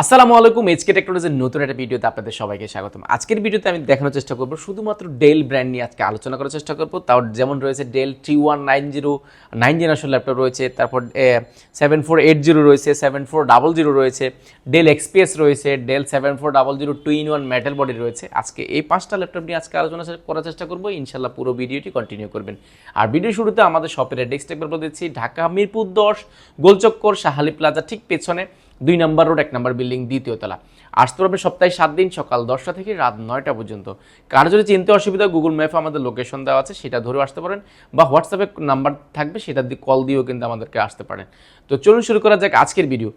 আসসালামু আলাইকুম, এইচকে টেকনোলজির নতুন একটা ভিডিওতে আপনাদের সবাইকে স্বাগতম। আজকের ভিডিওতে আমি দেখানোর চেষ্টা করব শুধুমাত্র ডেল ব্র্যান্ড নিয়ে আজকে আলোচনা করার চেষ্টা করব। তাও যেমন রয়েছে ডেল 3190 9 জেনারেশন ল্যাপটপ রয়েছে, তারপর 7480 রয়েছে, 7400 রয়েছে, ডেল এক্সপিএস রয়েছে, ডেল 7400 2-in-1 মেটাল বডি রয়েছে। আজকে এই পাঁচটা ল্যাপটপ নিয়ে আজকে আলোচনা করার চেষ্টা করব। ইনশাল্লাহ পুরো ভিডিওটি কন্টিনিউ করবেন। আর ভিডিও শুরুতে আমাদের শপের অ্যাড্রেসটা একবার বলে দিচ্ছি, ঢাকা মিরপুর 10 গোলচক্কর শাহালি প্লাজা ঠিক পেছনে 2 নম্বর রোড 1 নম্বর বিল্ডিং দ্বিতীয় তলা। আসতে পারবে সপ্তাহে 7 দিন সকাল 10টা থেকে রাত 9টা পর্যন্ত। কার যদি চিনতে অসুবিধা, গুগল ম্যাপে আমাদের লোকেশন দেওয়া আছে, সেটা ধরেও আসতে পারেন, বা হোয়াটসঅ্যাপে নাম্বার থাকবে সেটা দিয়ে কল দিয়েও কিন্তু আমাদেরকে আসতে পারেন। তো চলুন শুরু করা যাক আজকের ভিডিও।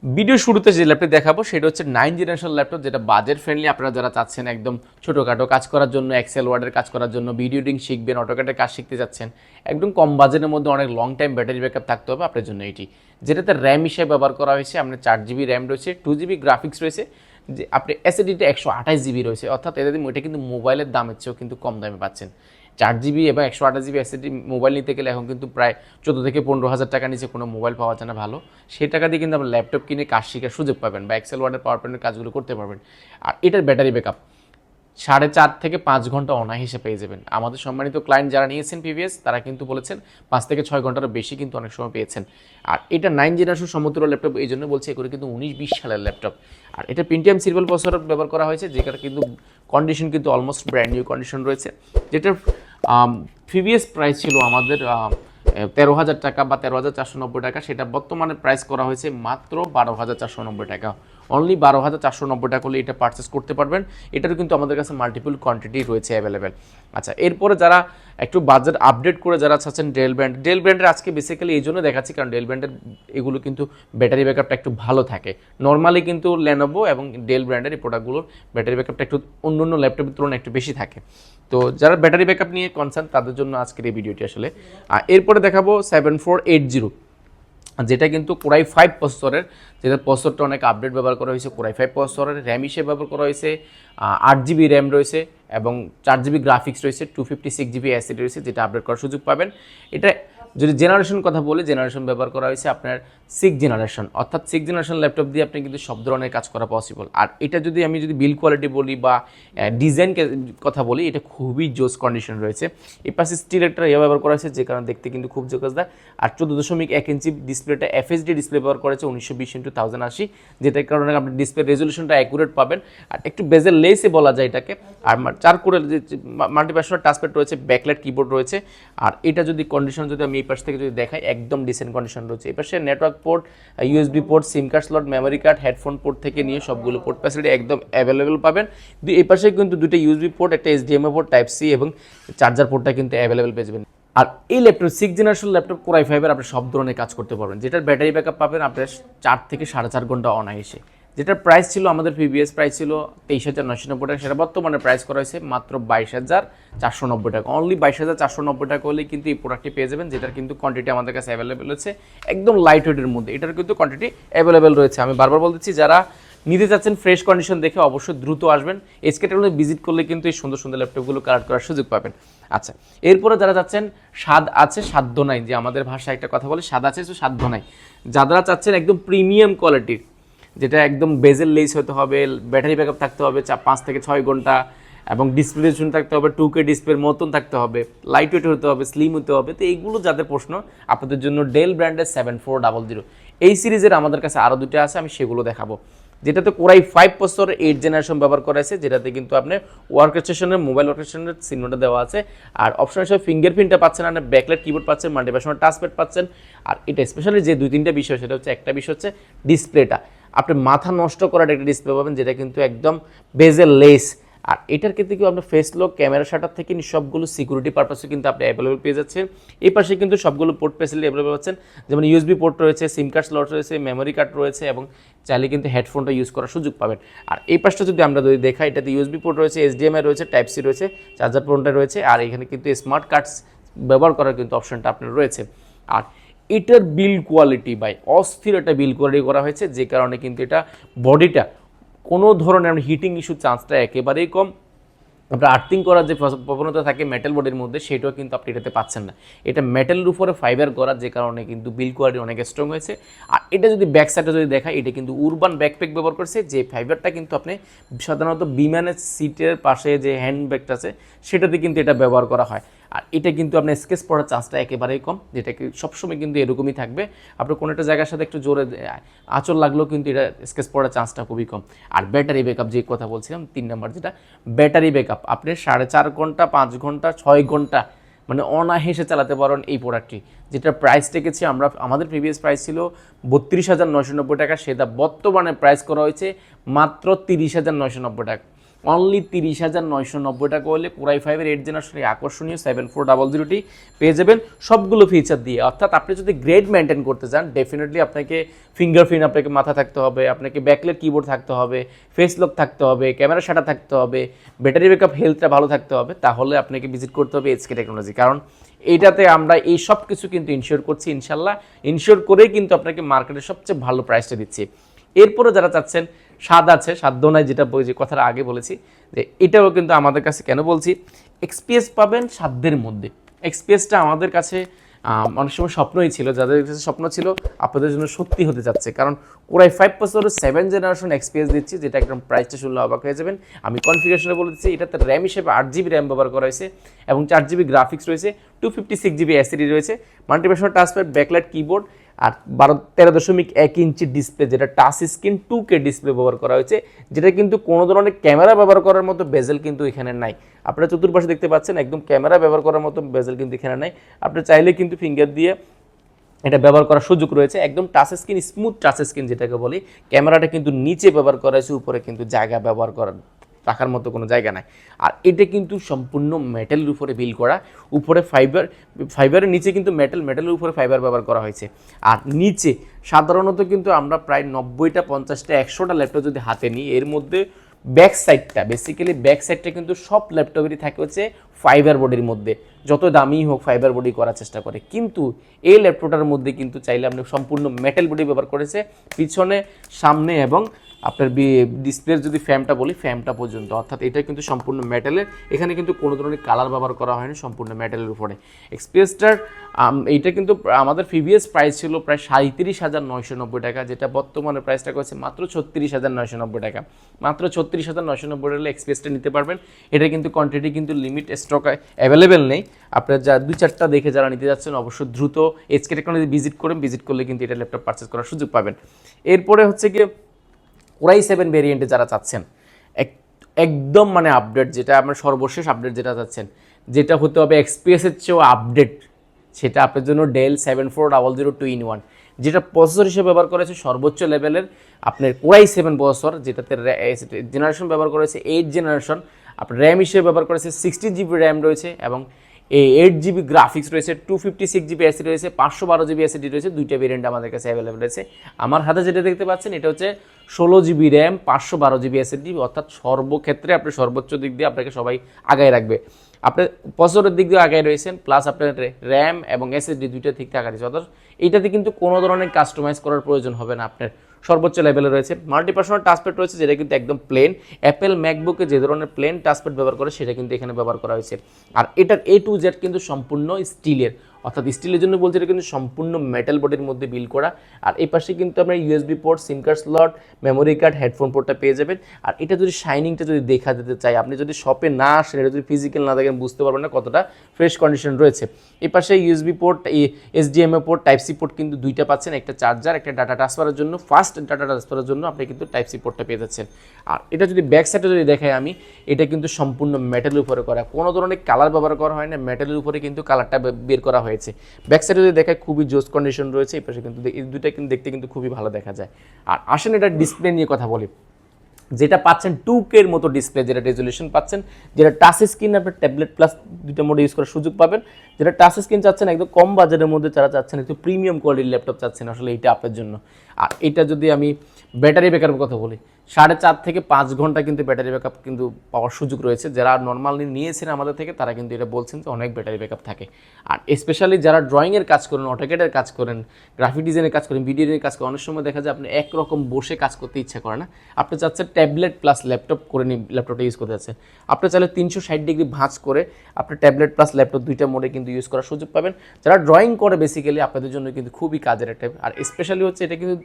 ভিডিও শুরুতে যে ল্যাপটপ দেখাবো সেটা হচ্ছে 9 জেনারেশন ল্যাপটপ, যেটা বাজেট ফ্রেন্ডলি। আপনারা যারা চাচ্ছেন একদম ছোটোখাটো কাজ করার জন্য, এক্সেল ওয়ার্ডের কাজ করার জন্য, ভিডিও এডিটিং শিখবেন, অটোক্যাডের কাজ শিখতে যাচ্ছেন, একদম কম বাজেটের মধ্যে অনেক লং টাইম ব্যাটারি ব্যাকআপ থাকতে হবে আপনার জন্য এটি। যেটাতে র্যাম হিসেবে ব্যবহার করা হয়েছে আপনার 4GB র্যাম রয়েছে, 2GB গ্রাফিক্স রয়েছে, যে আপনি এসএসডিতে 128GB রয়েছে, অর্থাৎ এটা কিন্তু মোবাইলের দামের চেয়েও কিন্তু কম দামে পাচ্ছেন। 4GB এবং 128GB এসএসডি মোবাইল নিতে গেলে এখন কিন্তু প্রায় 14 থেকে 15,000 টাকা নিচে কোনো মোবাইল পাওয়া যায় না ভালো। সেই টাকা দিয়ে কিন্তু আপনি ল্যাপটপ কিনে কাজ শেখার সুযোগ পাবেন, বা এক্সেল ওয়ার্ডের পাওয়ার পয়েন্টের কাজগুলো করতে পারবেন। আর এটার ব্যাটারি ব্যাকআপ 4.5 থেকে 5 ঘন্টা অনায়াসে পেয়ে যাবেন। আমাদের সম্মানিত ক্লায়েন্ট যারা নিয়েছেন প্রিভিয়াস, তারা কিন্তু বলেছেন 5 থেকে 6 ঘন্টারও বেশি কিন্তু অনেক সময় পেয়েছেন। আর এটা 9 জেনারেশন সমতুল্য ল্যাপটপ, এই জন্য বলছি এগুলো কিন্তু 19-20 সালের ল্যাপটপ। আর এটা পেন্টিয়াম সিরিয়াল প্রসেসর ব্যবহার করা হয়েছে, যেটা কিন্তু কন্ডিশন কিন্তু অলমোস্ট ব্র্যান্ড নিউ কন্ডিশন রয়েছে। যেটার প্রিভিয়াস প্রাইস ছিল আমাদের 13,000 টাকা বা 13,490 টাকা, সেটা বর্তমানে প্রাইস করা হয়েছে মাত্র 12,490 টাকা। অনলি 12,490 টাকা হলে এটা পারচেস করতে পারবেন। এটারও কিন্তু আমাদের কাছে মাল্টিপল কোয়ান্টিটি রয়েছে অ্যাভেলেবেল। আচ্ছা, এরপরে যারা একটু বাজেট আপডেট করে যারা চাচ্ছেন ডেল ব্র্যান্ডের আজকে বেসিক্যালি এই জন্য দেখাচ্ছি, কারণ ডেল ব্র্যান্ডের এগুলো কিন্তু ব্যাটারি ব্যাকআপটা একটু ভালো থাকে। নর্মালি কিন্তু লেনোভো এবং ডেল ব্র্যান্ডের এই প্রোডাক্টগুলোর ব্যাটারি ব্যাকআপটা একটু অন্য অন্য ল্যাপটপের তুলনায় একটু বেশি থাকে। তো যারা ব্যাটারি ব্যাকআপ নিয়ে কনসার্ন তাদের জন্য আজকের এই ভিডিওটি আসলে। এরপরে দেখাবো 7480, যেটা কিন্তু কোরাই 5 প্রসেসরের, যেটা প্রসেসরটা অনেক আপডেট ব্যবহার করা হয়েছে। কোরাই 5 প্রসেসরের র্যাম হিসেবে ব্যবহার করা হয়েছে 8GB র্যাম রয়েছে এবং 4GB গ্রাফিক্স রয়েছে, 256GB এসএসডি রয়েছে, যেটা আপডেট করার সুযোগ পাবেন। এটা যদি জেনারেশন কথা বলি, জেনারেশন ব্যবহার করা হয়েছে আপনার 6 জেনারেশন, অর্থাৎ 6 জেনারেশন ল্যাপটপ দিয়ে আপনি কিন্তু সব ধরনের কাজ করা পসিবল। আর এটা যদি আমি বিল্ড কোয়ালিটি বলি বা ডিজাইন কথা বলি, এটা খুবই জোস কন্ডিশন রয়েছে। এই পাশে স্টিল একটা ব্যবহার করা হয়েছে, যে কারণে দেখতে কিন্তু খুব জোকাসদার। আর 14.1 ইঞ্চি ডিসপ্লেটা FHD ডিসপ্লে ব্যবহার করেছে 1920x1080, যেটার কারণে আপনি ডিসপ্লে রেজলিউশনটা অ্যাকুরেট পাবেন। আর একটু বেজেল লেসে বলা যায় এটাকে। আর 4 কোরের যে মাল্টিপ্যাশনাল টাচপ্যাড রয়েছে, ব্যাকলাইট কিবোর্ড রয়েছে। আর এটা যদি কন্ডিশন যদি আমি এই পাশ থেকে যদি দেখাই, একদম ডিসেন্ট কন্ডিশন রয়েছে। এই পাশে network port, USB port, SIM card slot, memory card, headphone port থেকে নিয়ে সবগুলো পোর্ট ফ্যাসিলিটি একদম অ্যাভেলেবেল পাবেন। এই পাশে কিন্তু দুটো USB পোর্ট, একটা HDMI পোর্ট, টাইপ সি এবং চার্জার পোর্টটা কিন্তু অ্যাভেলেবেল পেয়ে যাবেন। আর এই ল্যাপটপ 6 জেনারেশন ল্যাপটপ কোরাই 5-এর আপনি সব ধরনের কাজ করতে পারবেন, যেটার ব্যাটারি ব্যাকআপ পাবেন আপনার 4 থেকে 4.5 ঘন্টা অনায়াসে। যেটার প্রাইস ছিল আমাদের প্রিভিয়াস প্রাইস ছিল 23,990 টাকা, সেটা বর্তমানে প্রাইস করা হয়েছে মাত্র 22,490 টাকা। অনলি 22,490 টাকা হলেই কিন্তু এই প্রোডাক্টটি পেয়ে যাবেন, যেটার কিন্তু কোয়ান্টিটি আমাদের কাছে অ্যাভেলেবেল আছে একদম লাইট ওয়েটের মধ্যে। এটার কিন্তু কোয়ান্টিটি অ্যাভেলেবেল রয়েছে। আমি বারবার বলতেছি, যারা নিতে চাচ্ছেন ফ্রেশ কন্ডিশন দেখে অবশ্যই দ্রুত আসবেন। এইচকে টেকনোলজি ভিজিট করলে কিন্তু এই সুন্দর সুন্দর ল্যাপটপগুলো কালেক্ট করার সুযোগ পাবেন। আচ্ছা, এরপরে যারা চাচ্ছেন স্বাদ আছে সাধ্য নাই, যে আমাদের ভাষায় একটা কথা বলে, স্বাদ আছে তো সাধ্য নাই, যারা চাচ্ছেন একদম প্রিমিয়াম কোয়ালিটির, যেটা একদম বেজেল লেস হতে হবে, ব্যাটারি ব্যাকআপ থাকতে হবে 5 থেকে 6 ঘন্টা, এবং ডিসপ্লে রেজলিউশন থাকতে হবে 2K ডিসপ্লের মতন থাকতে হবে, লাইট ওয়েট হতে হবে, স্লিম হতে হবে। তো এইগুলো যাদের প্রশ্ন, আপনাদের জন্য ডেল ব্র্যান্ডের 7400 এই সিরিজের আমাদের কাছে আরও দুটো আছে, আমি সেগুলো দেখাবো। যেটাতে কোরাই 5 প্রসেসর 8 জেনারেশন ব্যবহার করা আছে, যেটাতে কিন্তু আপনি ওয়ার্কস্টেশনের মোবাইল ওয়ার্কস্টেশনের চিহ্নটা দেওয়া আছে। আর অপশন হিসেবে ফিঙ্গারপ্রিন্টটা পাচ্ছেন, আর ব্যাকলাইট কিবোর্ড পাচ্ছেন, মাল্টিপ্যাশনাল টাচপ্যাড পাচ্ছেন। আর এটা স্পেশালি যে 2-3টা বিষয়, সেটা হচ্ছে একটা বিষয় হচ্ছে ডিসপ্লেটা, আপনি মাথা নষ্ট করার একটা ডিসপ্লে পাবেন, যেটা কিন্তু একদম বেজেল লেস। আর এটার ক্ষেত্রে কিন্তু আপনার ফেস লক, ক্যামেরা শাটার থেকে সবগুলো সিকিউরিটি পারপাসে কিন্তু আপনি অ্যাভেলেবল পেয়ে যাচ্ছেন। এই পাশে কিন্তু সবগুলো পোর্ট ফ্যাসিলিটি অ্যাভেলেবল পাচ্ছেন, যেমন USB পোর্ট রয়েছে, সিম কার্ড স্লট রয়েছে, মেমোরি কার্ড রয়েছে, এবং চাইলে কিন্তু হেডফোনটা ইউজ করার সুযোগ পাবেন। আর এই পাশটা যদি আমরা যদি দেখাই, এটাতে USB পোর্ট রয়েছে, HDMI রয়েছে, টাইপ সি রয়েছে, চার্জার পোর্টটা রয়েছে। আর এখানে কিন্তু স্মার্ট কার্ডস ব্যবহার করার কিন্তু অপশনটা আপনার রয়েছে। আর এটার বিল্ড কোয়ালিটি বাই অস্থির একটা বিল্ড কোয়ালিটি করা হয়েছে, যে কারণে কিন্তু এটা বডিটা কোনো ধরনের হিটিং ইস্যুর চান্সটা একেবারেই কম। আপনার আর্থিং করার যে প্রবণতা থাকে মেটাল বডির মধ্যে, সেটাও কিন্তু আপনি এটাতে পাচ্ছেন না। এটা মেটালের উপরে ফাইবার করা, যে কারণে কিন্তু বিল্ড কোয়ালিটি অনেক স্ট্রং হয়েছে। আর এটা যদি ব্যাক সাইডে যদি দেখা, এটা কিন্তু উরবান ব্যাকপ্যাক ব্যবহার করছে, যে ফাইবারটা কিন্তু আপনি সাধারণত বিমানের সিটের পাশে যে হ্যান্ড ব্যাগটা আছে সেটাতে কিন্তু এটা ব্যবহার করা হয়। আর এটা কিন্তু আপনার স্কেচ পড়ার চান্সটা একেবারেই কম, যেটা কি সবসময় কিন্তু এরকমই থাকবে। আপনার কোনো একটা জায়গার সাথে একটু জোরে আঁচড় লাগলেও কিন্তু এটা স্কেচ পড়ার চান্সটা খুবই কম। আর ব্যাটারি ব্যাকআপ যে কথা বলছিলাম 3 নাম্বার, যেটা ব্যাটারি ব্যাকআপ, আপনি 4.5 ঘন্টা, 5 ঘন্টা, 6 ঘন্টা মানে অনায়াসে চালাতে পারেন এই প্রোডাক্টটি। যেটা প্রাইস রেখেছি আমরা, আমাদের প্রিভিয়াস প্রাইস ছিল 32,990 টাকা, সেটা বর্তমানে প্রাইস করা হয়েছে মাত্র 30,990 টাকা। অনলি 30,990 টাকা হলে কোরাই 5-এর 8 জেনারেশনের আকর্ষণীয় 7400 পেয়ে যাবেন সবগুলো ফিচার দিয়ে। অর্থাৎ আপনি যদি গ্রেড মেনটেন করতে চান, ডেফিনেটলি আপনাকে ফিঙ্গারপ্রিন্ট আপনাকে মাথা থাকতে হবে, আপনাকে ব্যাকলাইট কিবোর্ড থাকতে হবে, ফেস লক থাকতে হবে, ক্যামেরা শাটার থাকতে হবে, ব্যাটারি ব্যাকআপ হেলথটা ভালো থাকতে হবে, তাহলে আপনাকে ভিজিট করতে হবে এইচকে টেকনোলজি। কারণ এইটাতে আমরা এই সব কিছু কিন্তু ইনশিওর করছি, ইনশাল্লাহ ইনশিওর করেই কিন্তু আপনাকে মার্কেটের সবচেয়ে ভালো প্রাইসটা দিচ্ছি। এরপরে যারা চাচ্ছেন স্বাদ আছে সাধ্য নাই, যেটা যে কথাটা আগে বলেছি, যে এটাও কিন্তু আমাদের কাছে কেন বলছি, এক্সপিএস পাবেন সাধ্যের মধ্যে। এক্সপিএসটা আমাদের কাছে অনেক সময় স্বপ্নই ছিল, যাদের কাছে স্বপ্ন ছিল আপনাদের জন্য সত্যি হতে যাচ্ছে। কারণ কোরাই 5 প্রসেসরের 7 জেনারেশন এক্সপিএস দিচ্ছি, যেটা একদম প্রাইসটা শুনলে অবাক হয়ে যাবেন। আমি কনফিগারেশনে বলে দিচ্ছি, এটাতে র্যাম হিসেবে 8GB র্যাম ব্যবহার করা হয়েছে এবং 4GB গ্রাফিক্স রয়েছে, 256GB এসএসডি রয়েছে, মাল্টিপ্যাশনাল টাচপ্যাড, ব্যাকলাইট কিবোর্ড, আর 13.1 ইঞ্চি ডিসপ্লে, যেটা টাচ স্ক্রিন 2K ডিসপ্লে ব্যবহার করা হয়েছে, যেটা কিন্তু কোনো ধরনের ক্যামেরা ব্যবহার করার মতো বেজেল কিন্তু এখানে নাই। আপনারা চতুর্পাশে দেখতে পাচ্ছেন একদম ক্যামেরা ব্যবহার করার মতো বেজেল কিন্তু এখানে নাই। আপনি চাইলে কিন্তু ফিঙ্গার দিয়ে এটা ব্যবহার করার সুযোগ রয়েছে। একদম touch screen, smooth touch screen যেটাকে বলি। ক্যামেরাটা কিন্তু নিচে ব্যবহার করা হয়েছে, উপরে কিন্তু জায়গা ব্যবহার করার রাখার মতো কোনো জায়গা নাই। আর এটা কিন্তু সম্পূর্ণ মেটালের উপরে বিল করা, উপরে ফাইবারের নিচে কিন্তু মেটালের উপরে ফাইবার ব্যবহার করা হয়েছে। আর নিচে সাধারণত কিন্তু আমরা প্রায় 90টা, 50টা, 100টা ল্যাপটপ যদি হাতে নিই, এর মধ্যে ব্যাক সাইডটা, বেসিক্যালি ব্যাক সাইডটা কিন্তু সব ল্যাপটপেরই থাকে হচ্ছে ফাইবার বডির মধ্যে, যত দামি হোক ফাইবার বডি করার চেষ্টা করে। কিন্তু এই ল্যাপটপটার মধ্যে কিন্তু চাইলে আপনি সম্পূর্ণ মেটাল বডি ব্যবহার করেছে, পিছনে, সামনে এবং আপনার ডিসপ্লের যদি ফ্রেমটা বলি, ফ্রেমটা পর্যন্ত। অর্থাৎ এটা কিন্তু সম্পূর্ণ মেটালের, এখানে কিন্তু কোনো ধরনের কালার ব্যবহার করা হয়নি, সম্পূর্ণ মেটালের উপরে। এক্সপিএসটার এইটা কিন্তু আমাদের প্রিভিয়াস প্রাইস ছিল প্রায় 37,990 টাকা, যেটা বর্তমানে প্রাইসটা করেছে মাত্র 36,990 টাকা। মাত্র 36,990 টাকা এক্সপিএসটা নিতে পারবেন। এটা কিন্তু কোয়ান্টিটি কিন্তু লিমিট স্টক অ্যাভেলেবেল নেই। আপনার যা 2-4টা দেখে যারা নিতে যাচ্ছেন অবশ্যই দ্রুত এইচকে টেকনোলজি ভিজিট করুন, ভিজিট করলে কিন্তু এটা ল্যাপটপ পারচেস করার সুযোগ পাবেন। এরপরে হচ্ছে গিয়ে কোরাই 7 ভেরিয়েন্টে যারা চাচ্ছেন একদম মানে আপডেট, যেটা আপনার সর্বশেষ আপডেট যেটা চাচ্ছেন, যেটা হতে হবে এক্সপিএসের চেয়েও আপডেট, সেটা আপনার জন্য ডেল 7400 2-in-1, যেটা প্রসেসর হিসেবে ব্যবহার করেছে সর্বোচ্চ লেভেলের আপনার কোরাই 7 প্রসেসর, যেটাতে জেনারেশন ব্যবহার করেছে 8 জেনারেশন। আপনার র্যাম হিসেবে ব্যবহার করেছে 16GB র্যাম রয়েছে এবং 8GB গ্রাফিক্স রয়েছে, 256GB এসএসডি রয়েছে, 512GB এসএসডি রয়েছে। দুইটা ভেরিয়েন্ট আমাদের কাছে অ্যাভেলেবেল রয়েছে। আমার হাতে যেটা দেখতে পাচ্ছেন এটা হচ্ছে 16GB র্যাম, 512GB এসএসডি। অর্থাৎ সর্বক্ষেত্রে আপনি সর্বোচ্চ দিক দিয়ে আপনাকে সবাই আগায় রাখবে। আপনার প্রসেসরের দিক দিয়ে আগায় রয়েছেন, প্লাস আপনার র্যাম এবং এসএসডি দুইটা ঠিক থাকা রয়েছে। অর্থাৎ এইটাতে কিন্তু কোনো ধরনের কাস্টমাইজ করার প্রয়োজন হবে না, আপনার সর্বোচ্চ লেভেলে রয়েছে। মাল্টিপার্সোনাল টাচপ্যাড রয়েছে, যেটা কিন্তু একদম প্লেন। অ্যাপেল ম্যাকবুকে যে ধরনের প্লেন টাচপ্যাড ব্যবহার করে সেটা কিন্তু এখানে ব্যবহার করা হয়েছে। আর এটার A to Z কিন্তু সম্পূর্ণ স্টিলের, অর্থাৎ স্টিলের জন্য বলছে এটা কিন্তু সম্পূর্ণ মেটাল বডির মধ্যে বিল্ড করা। আর এই পাশে কিন্তু আপনার USB port, SIM card slot, memory card, headphone পোর্টটা পেয়ে যাবেন। আর এটা যদি শাইনিংটা যদি দেখা দিতে চাই, আপনি যদি শপে না আসেন, এটা যদি ফিজিক্যাল না দেখেন বুঝতে পারবেন না কতটা ফ্রেশ কন্ডিশন রয়েছে। এই পাশে USB port, HDMI port, type C port কিন্তু দুইটা পাচ্ছেন, একটা চার্জার, একটা ডাটা ট্রান্সফারের জন্য। ফাস্ট ডাটা ট্রান্সফারের জন্য আপনি কিন্তু টাইপ সি পোর্টটা পেয়ে যাচ্ছেন। আর এটা যদি ব্যাক সাইডে যদি দেখাই আমি, এটা কিন্তু সম্পূর্ণ মেটালের উপরে করা, কোনো ধরনের কালার ব্যবহার করা হয় না, মেটালের উপরে কিন্তু কালারটা বের করা হয়েছে। ব্যাক সাইডে যদি দেখায় খুবই জোস কন্ডিশন রয়েছে। এই পাশে কিন্তু এই দুইটা কিন্তু দেখতে কিন্তু খুবই ভালো দেখা যায়। আর আসেন এটা ডিসপ্লে নিয়ে কথা বলি, যেটা পাচ্ছেন 2K এর মতো ডিসপ্লে, যেটা রেজলিউশন পাচ্ছেন, যেটা টাচ স্ক্রিন, আপনার ট্যাবলেট প্লাস দুইটা মোডে ইউজ করার সুযোগ পাবেন। যেটা টাচ স্ক্রিন চাচ্ছেন একদম কম বাজেটের মধ্যে, যারা চাচ্ছেন একটু প্রিমিয়াম কোয়ালিটির ল্যাপটপ চাচ্ছেন, আসলে এইটা আপনার জন্য। আর এটা যদি আমি ব্যাটারি ব্যাকআপের কথা বলি, 4.5 থেকে 5 ঘন্টা কিন্তু ব্যাটারি ব্যাকআপ কিন্তু পাওয়ার সুযোগ রয়েছে। যারা নর্মালি নিয়েছেন আমাদের থেকে তারা কিন্তু এটা বলছেন যে অনেক ব্যাটারি ব্যাকআপ থাকে। আর স্পেশালি যারা ড্রয়িংয়ের কাজ করেন, অটোক্যাডের কাজ করেন, গ্রাফিক ডিজাইনের কাজ করেন, ভিডিও এডিটিংয়ের কাজ করেন, অনেক সময় দেখা যায় আপনি একরকম বসে কাজ করতে ইচ্ছা করে না, আপনি চাচ্ছেন ট্যাবলেট প্লাস ল্যাপটপ করে ল্যাপটপটা ইউজ করতে যাচ্ছেন, আপনি চাইলে 360 ডিগ্রি ভাঁজ করে আপনি ট্যাবলেট প্লাস ল্যাপটপ দুইটা মোডে কিন্তু ইউজ করার সুযোগ পাবেন। যারা ড্রয়িং করে বেসিক্যালি আপনাদের জন্য কিন্তু খুবই কাজের একটা। আর স্পেশালি হচ্ছে এটা কিন্তু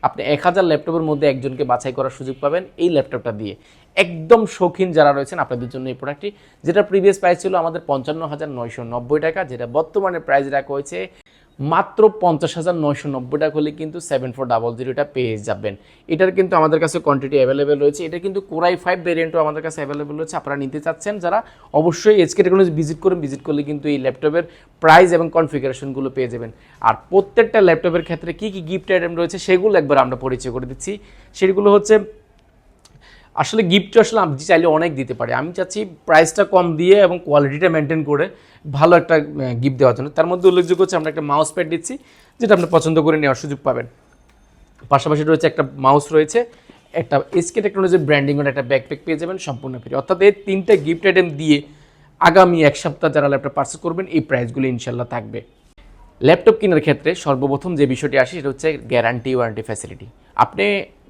আপনি 1000 ল্যাপটপের মধ্যে একজনকে বাছাই করার সুযোগ পাবেন এই ল্যাপটপটা দিয়ে। একদম শৌখিন যারা রয়েছেন আপনাদের জন্য এই প্রোডাক্টটি, যেটা প্রিভিয়াস প্রাইস ছিল আমাদের 55,990 টাকা, যেটা বর্তমানে প্রাইস রাখা হয়েছে মাত্র 50,990 টাকা হলে কিন্তু 7400 এটা পেয়ে যাবেন। এটার কিন্তু আমাদের কাছে কোয়ান্টিটি অ্যাভেলেবেল রয়েছে। এটা কিন্তু কোরাই 5 ভেরিয়েন্টও আমাদের কাছে অ্যাভেলেবেল রয়েছে। আপনারা নিতে চাচ্ছেন যারা অবশ্যই এসকে টেকনোলজি ভিজিট করুন। ভিজিট করলে কিন্তু এই ল্যাপটপের প্রাইস এবং কনফিগারেশনগুলো পেয়ে যাবেন। আর প্রত্যেকটা ল্যাপটপের ক্ষেত্রে কী কী গিফট আইটেম রয়েছে সেগুলো একবার আমরা পরিচয় করে দিচ্ছি। সেগুলো হচ্ছে আসলে গিফট আসলে আপনি চাইলে অনেক দিতে পারে, আমি চাচ্ছি প্রাইসটা কম দিয়ে এবং কোয়ালিটিটা মেনটেন করে ভালো একটা গিফট দেওয়ার জন্য। তার মধ্যে উল্লেখযোগ্য হচ্ছে আমরা একটা মাউস প্যাড দিচ্ছি, যেটা আপনি পছন্দ করে নেওয়ার সুযোগ পাবেন। পাশাপাশি রয়েছে একটা মাউস রয়েছে, একটা এসকে টেকনোলজির ব্র্যান্ডিং একটা ব্যাকপ্যাক পেয়ে যাবেন সম্পূর্ণ ফ্রি। অর্থাৎ এই 3টা গিফট আইটেম দিয়ে আগামী 1 সপ্তাহ যারা ল্যাপটপ পারচেস করবেন এই প্রাইসগুলো ইনশাল্লাহ থাকবে। ল্যাপটপ কেনার ক্ষেত্রে সর্বপ্রথম যে বিষয়টি আসে সেটা হচ্ছে গ্যারান্টি ওয়ারেন্টি ফ্যাসিলিটি। আপনি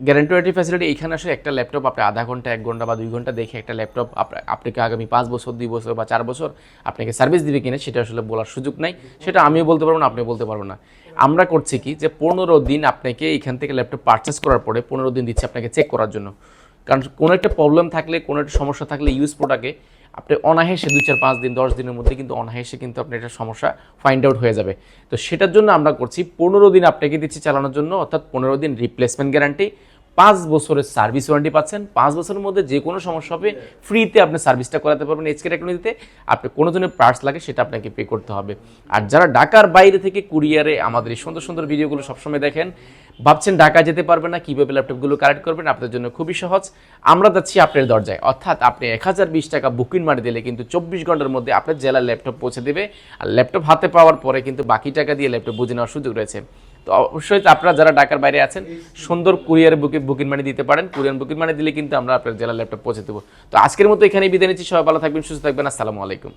গ্যারান্টি ওয়ারেন্টি ফ্যাসিলিটি এইখানে আসলে একটা ল্যাপটপ আপনি আধা ঘন্টা, 1 ঘন্টা বা 2 ঘন্টা দেখে একটা ল্যাপটপ আপনাকে আগামী 5 বছর, 2 বছর বা 4 বছর আপনাকে সার্ভিস দিবে কিনা সেটা আসলে বলার সুযোগ নাই। সেটা আমিও বলতে পারবো না, আপনিও বলতে পারবো না। আমরা করছি কি যে 15 দিন আপনাকে এইখান থেকে ল্যাপটপ পারচেস করার পরে 15 দিন দিচ্ছি আপনাকে চেক করার জন্য। কারণ কোনো একটা প্রবলেম থাকলে, কোনো একটা সমস্যা থাকলে ইউজ প্রোডাক্টে আপনি অনায়াসে 2, 4, 5 দিন, 10 দিনের মধ্যে কিন্তু অনায়াসে কিন্তু আপনার একটা সমস্যা ফাইন্ড আউট হয়ে যাবে। তো সেটার জন্য আমরা করছি 15 দিন আপনাকে দিচ্ছি চালানোর জন্য, অর্থাৎ 15 দিন রিপ্লেসমেন্ট গ্যারান্টি, 5 বছরের সার্ভিস ওয়ারেন্টি পাচ্ছেন। 5 বছরের মধ্যে যে কোনো সমস্যা হবে ফ্রিতে আপনি সার্ভিসটা করাতে পারবেন এসকে টেকনোলজিতে। আপনি কোনো ধরনের পার্টস লাগে সেটা আপনাকে পে করতে হবে। আর যারা ঢাকার বাইরে থেকে কুরিয়ারে আমাদের এই সুন্দর সুন্দর ভিডিওগুলো সবসময় দেখেন, ভাবছেন ঢাকা যেতে পারবেন না, কীভাবে ল্যাপটপগুলো কালেক্ট করবেন, আপনাদের জন্য খুবই সহজ। আমরা যাচ্ছি আপনার দরজায়, অর্থাৎ আপনি 1020 টাকা বুকিং মারি দিলে কিন্তু 24 ঘন্টার মধ্যে আপনার জেলার ল্যাপটপ পৌঁছে দেবে। আর ল্যাপটপ হাতে পাওয়ার পরে কিন্তু বাকি টাকা দিয়ে ল্যাপটপ বুঝে নেওয়ার সুযোগ রয়েছে। তো অবশ্যই আপনারা যারা ঢাকার বাইরে আছেন সুন্দর কুরিয়ারে বুকিং মানি দিতে পারেন। কুরিয়ার বুকিং মানি দিলে কিন্তু আমরা আপনার জেলার ল্যাপটপ পৌঁছে দেবো। তো আজকের মতো এখানেই বিদায় নিচ্ছি। সবাই ভালো থাকবেন, সুস্থ থাকবেন। আসসালামু আলাইকুম।